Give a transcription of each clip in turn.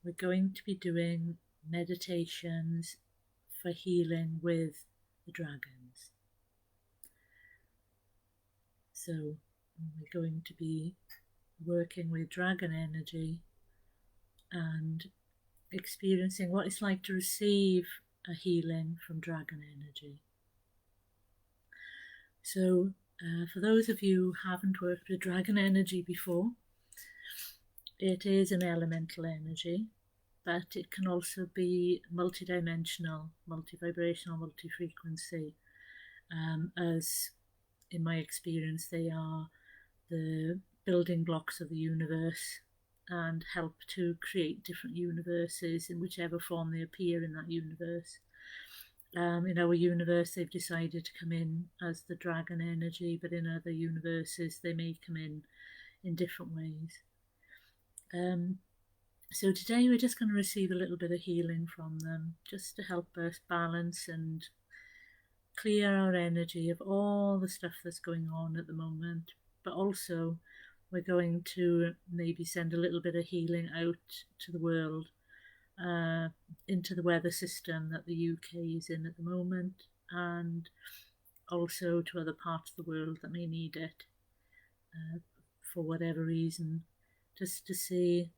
we're going to be doing meditations for healing with the dragons. So we're going to be working with dragon energy and experiencing what it's like to receive a healing from dragon energy. So for those of you who haven't worked with dragon energy before, it is an elemental energy, but it can also be multidimensional, multivibrational, multi-frequency, as in my experience they are the building blocks of the universe and help to create different universes in whichever form they appear in that universe. In our universe they've decided to come in as the dragon energy, but in other universes they may come in different ways. So today we're just going to receive a little bit of healing from them, just to help us balance and clear our energy of all the stuff that's going on at the moment. But also we're going to maybe send a little bit of healing out to the world, into the weather system that the UK is in at the moment, and also to other parts of the world that may need it for whatever reason, just to see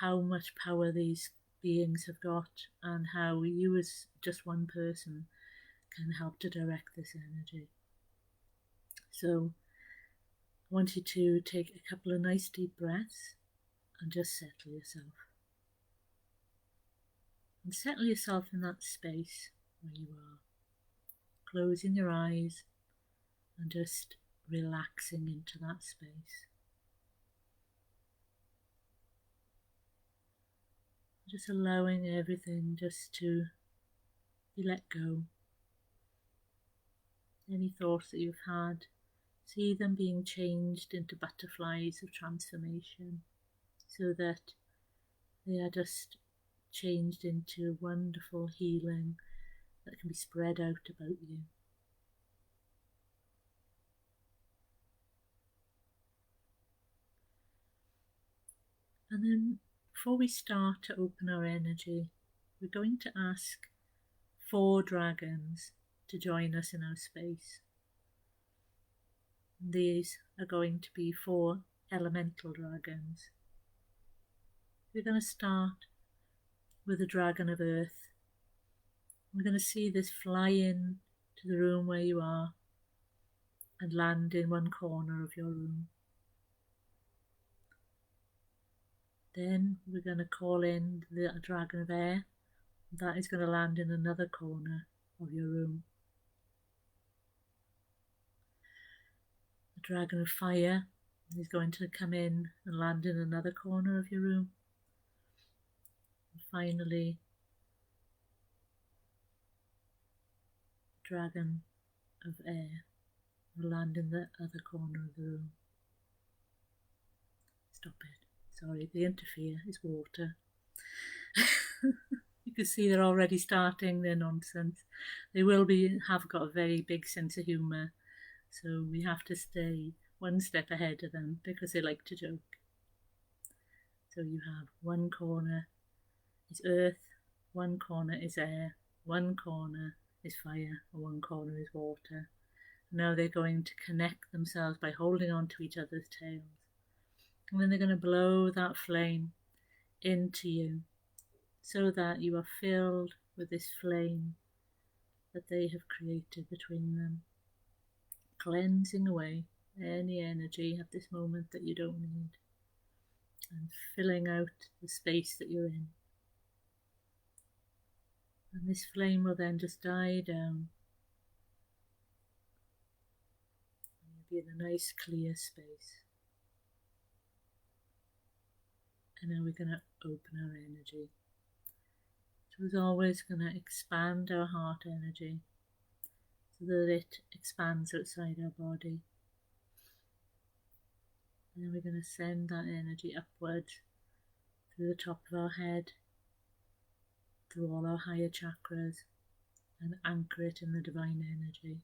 how much power these beings have got and how you as just one person can help to direct this energy. So I want you to take a couple of nice deep breaths and just settle yourself. And settle yourself in that space where you are, closing your eyes and just relaxing into that space. Just allowing everything just to be let go. Any thoughts that you've had, see them being changed into butterflies of transformation, so that they are just changed into wonderful healing that can be spread out about you. And then before we start to open our energy, we're going to ask 4 dragons to join us in our space. And these are going to be 4 elemental dragons. We're going to start with the dragon of earth. We're going to see this fly in to the room where you are and land in one corner of your room. Then we're going to call in the dragon of air. That is going to land in another corner of your room. The dragon of fire is going to come in and land in another corner of your room. And finally, the dragon of air will land in the other corner of the room. Stop it. Sorry, they interfere. It's water. You can see they're already starting their nonsense. They will have got a very big sense of humour, so we have to stay one step ahead of them because they like to joke. So you have one corner is earth, one corner is air, one corner is fire, and one corner is water. Now they're going to connect themselves by holding on to each other's tails. And then they're going to blow that flame into you so that you are filled with this flame that they have created between them, cleansing away any energy at this moment that you don't need and filling out the space that you're in. And this flame will then just die down. And you'll be in a nice clear space. And now we're going to open our energy. So as always, we're going to expand our heart energy so that it expands outside our body. And then we're going to send that energy upwards through the top of our head, through all our higher chakras, and anchor it in the divine energy.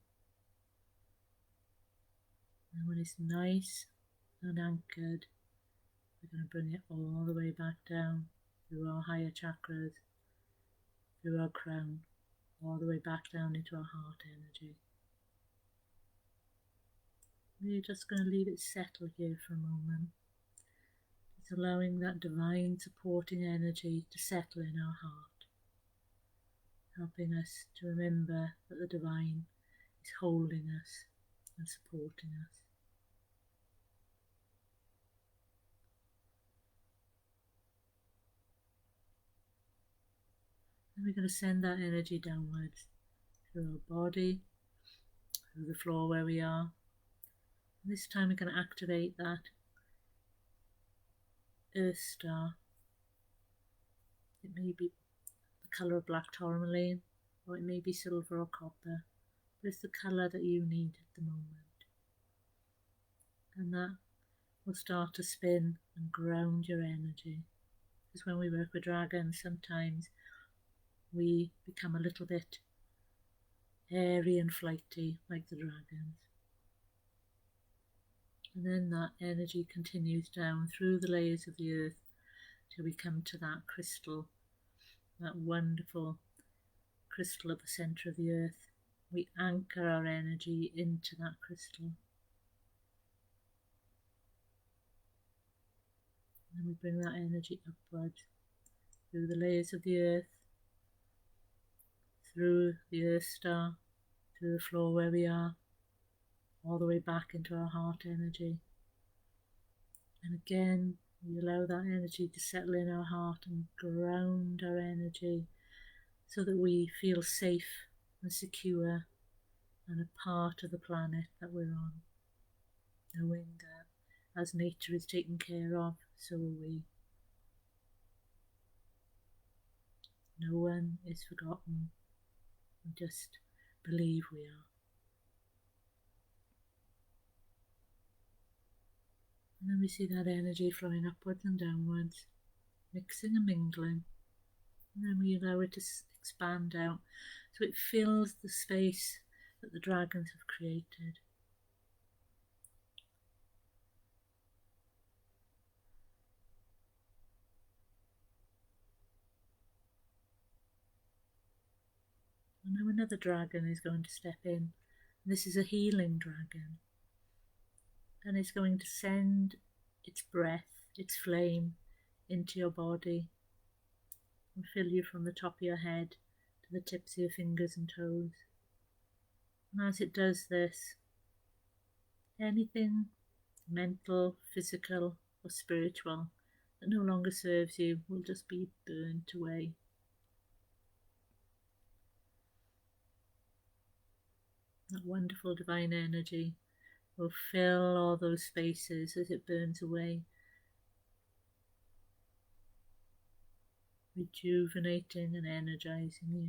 And when it's nice and anchored, we're going to bring it all the way back down through our higher chakras, through our crown, all the way back down into our heart energy. We're just going to leave it settle here for a moment. It's allowing that divine supporting energy to settle in our heart, helping us to remember that the divine is holding us and supporting us. And we're going to send that energy downwards through our body, through the floor where we are. And this time we're going to activate that Earth Star. It may be the colour of black tourmaline, or it may be silver or copper, but it's the colour that you need at the moment. And that will start to spin and ground your energy. Because when we work with dragons, sometimes we become a little bit airy and flighty like the dragons. And then that energy continues down through the layers of the earth till we come to that crystal, that wonderful crystal at the centre of the earth. We anchor our energy into that crystal. And we bring that energy upwards through the layers of the earth, through the Earth Star, through the floor where we are, all the way back into our heart energy. And again, we allow that energy to settle in our heart and ground our energy so that we feel safe and secure and a part of the planet that we're on, knowing that as nature is taken care of, so are we. No one is forgotten. We just believe we are. And then we see that energy flowing upwards and downwards, mixing and mingling. And then we allow it to expand out so it fills the space that the dragons have created. And now another dragon is going to step in. This is a healing dragon. And it's going to send its breath, its flame, into your body and fill you from the top of your head to the tips of your fingers and toes. And as it does this, anything mental, physical or spiritual that no longer serves you will just be burnt away. That wonderful divine energy will fill all those spaces as it burns away, rejuvenating and energizing you.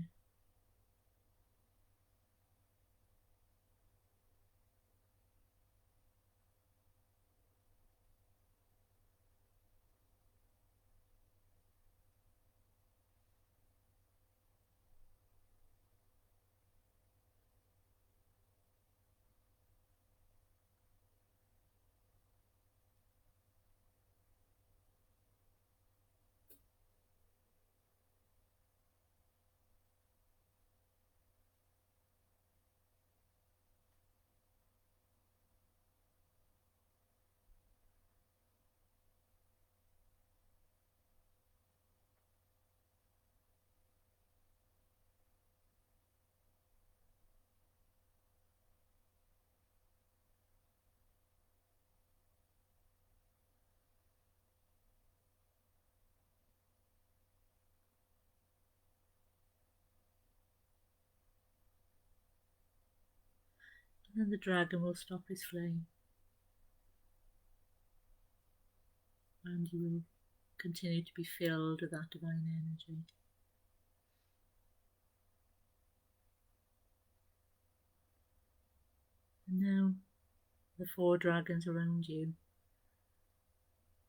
And then the dragon will stop his flame, and you will continue to be filled with that divine energy. And now the 4 dragons around you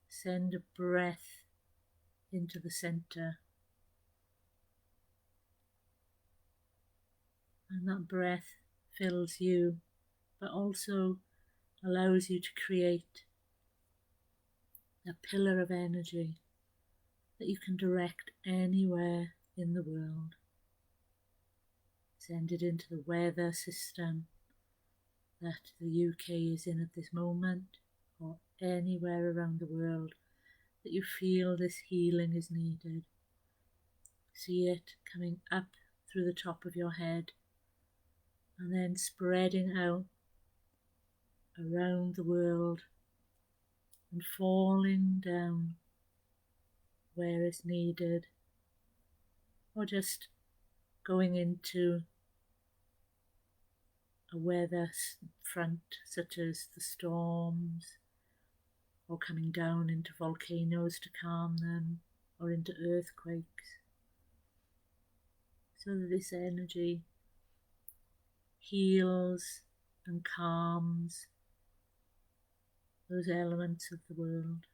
send a breath into the center, and that breath fills you but also allows you to create a pillar of energy that you can direct anywhere in the world. Send it into the weather system that the UK is in at this moment, or anywhere around the world that you feel this healing is needed. See it coming up through the top of your head and then spreading out around the world and falling down where it's needed, or just going into a weather front such as the storms, or coming down into volcanoes to calm them, or into earthquakes, so that this energy heals and calms those elements of the world.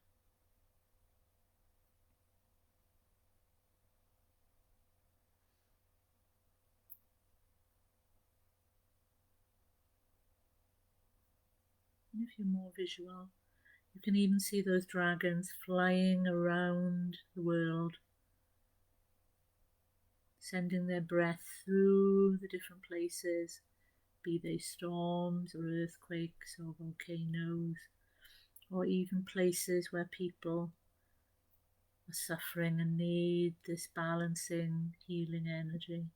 And if you're more visual, you can even see those dragons flying around the world, sending their breath through the different places, be they storms or earthquakes or volcanoes, or even places where people are suffering and need this balancing, healing energy.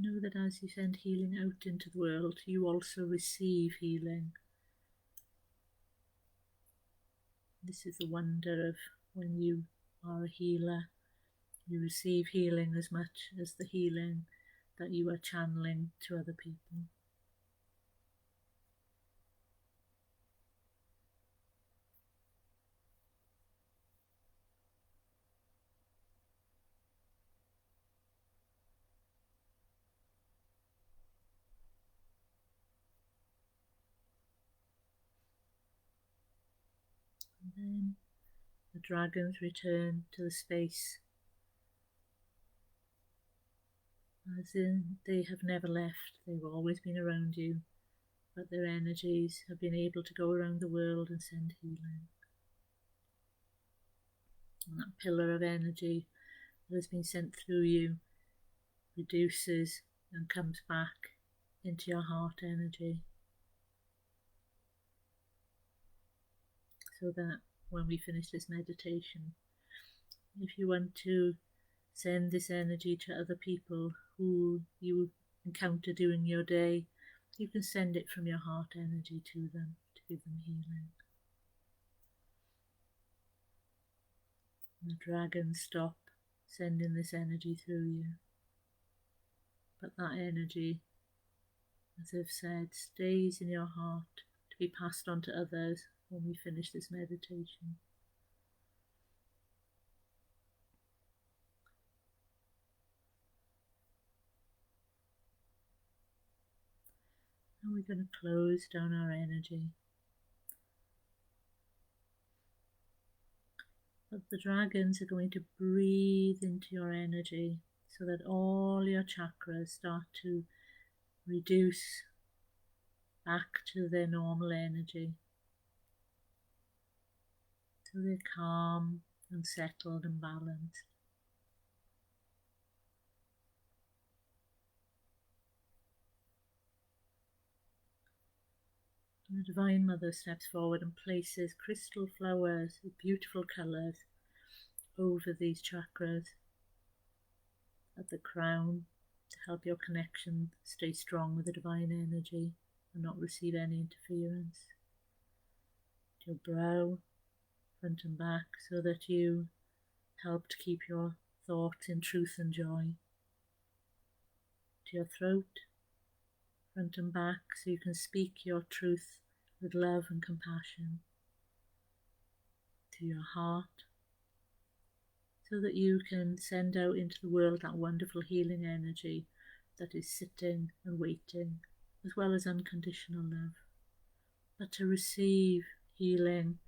Know that as you send healing out into the world, you also receive healing. This is the wonder of when you are a healer. You receive healing as much as the healing that you are channeling to other people. And then the dragons return to the space, as in they have never left. They've always been around you, but their energies have been able to go around the world and send healing. And that pillar of energy that has been sent through you reduces and comes back into your heart energy, so that when we finish this meditation, if you want to send this energy to other people who you encounter during your day, you can send it from your heart energy to them to give them healing. And the dragons stop sending this energy through you, but that energy, as I've said, stays in your heart to be passed on to others when we finish this meditation. Now we're going to close down our energy. But the dragons are going to breathe into your energy so that all your chakras start to reduce back to their normal energy. So they're calm and settled and balanced. And the Divine Mother steps forward and places crystal flowers with beautiful colours over these chakras at the crown to help your connection stay strong with the divine energy and not receive any interference. your brow, front and back, so that you help to keep your thoughts in truth and joy. To your throat, front and back, so you can speak your truth with love and compassion. To your heart, so that you can send out into the world that wonderful healing energy that is sitting and waiting, as well as unconditional love. But to receive healing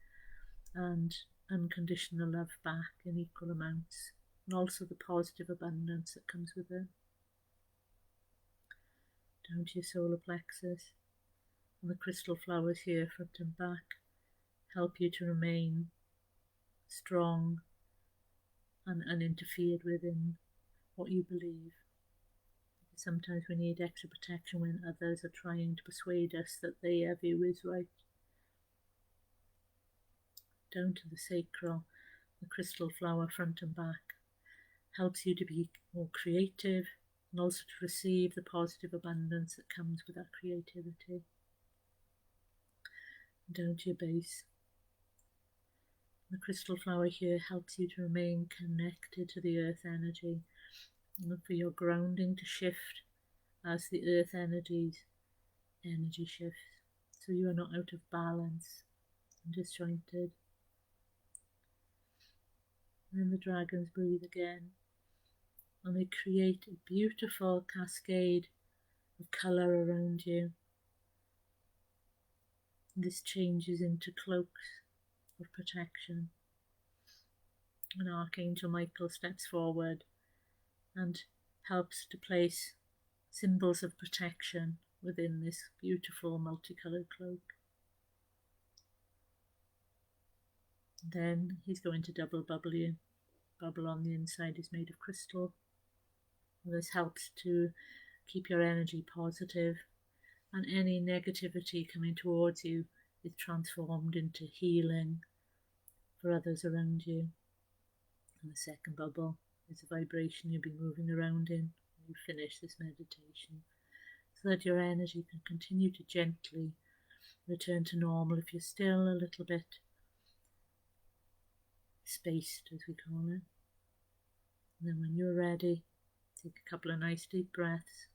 and unconditional love back in equal amounts, and also the positive abundance that comes with it. Down to your solar plexus, and the crystal flowers here, front and back, help you to remain strong and uninterfered with in what you believe. Sometimes we need extra protection when others are trying to persuade us that their view is right. Down to the sacral, the crystal flower, front and back, helps you to be more creative and also to receive the positive abundance that comes with that creativity. Down to your base, the crystal flower here helps you to remain connected to the earth energy, and for your grounding to shift as the earth energy shifts, so you are not out of balance and disjointed. And then the dragons breathe again, and they create a beautiful cascade of colour around you. And this changes into cloaks of protection. And Archangel Michael steps forward and helps to place symbols of protection within this beautiful multicoloured cloak. Then he's going to double bubble you. Bubble on the inside is made of crystal. And this helps to keep your energy positive, and any negativity coming towards you is transformed into healing for others around you. And the second bubble is a vibration you'll be moving around in when you finish this meditation, so that your energy can continue to gently return to normal if you're still a little bit spaced, as we call it. And then when you're ready, take a couple of nice deep breaths.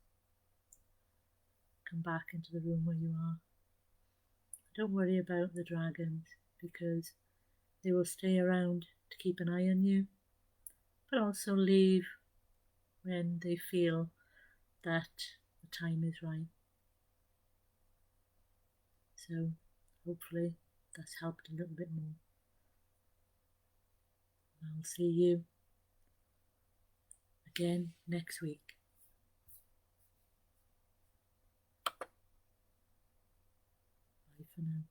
Come back into the room where you are. Don't worry about the dragons, because they will stay around to keep an eye on you, but also leave when they feel that the time is right. So hopefully that's helped a little bit more. I'll see you again next week. Bye for now.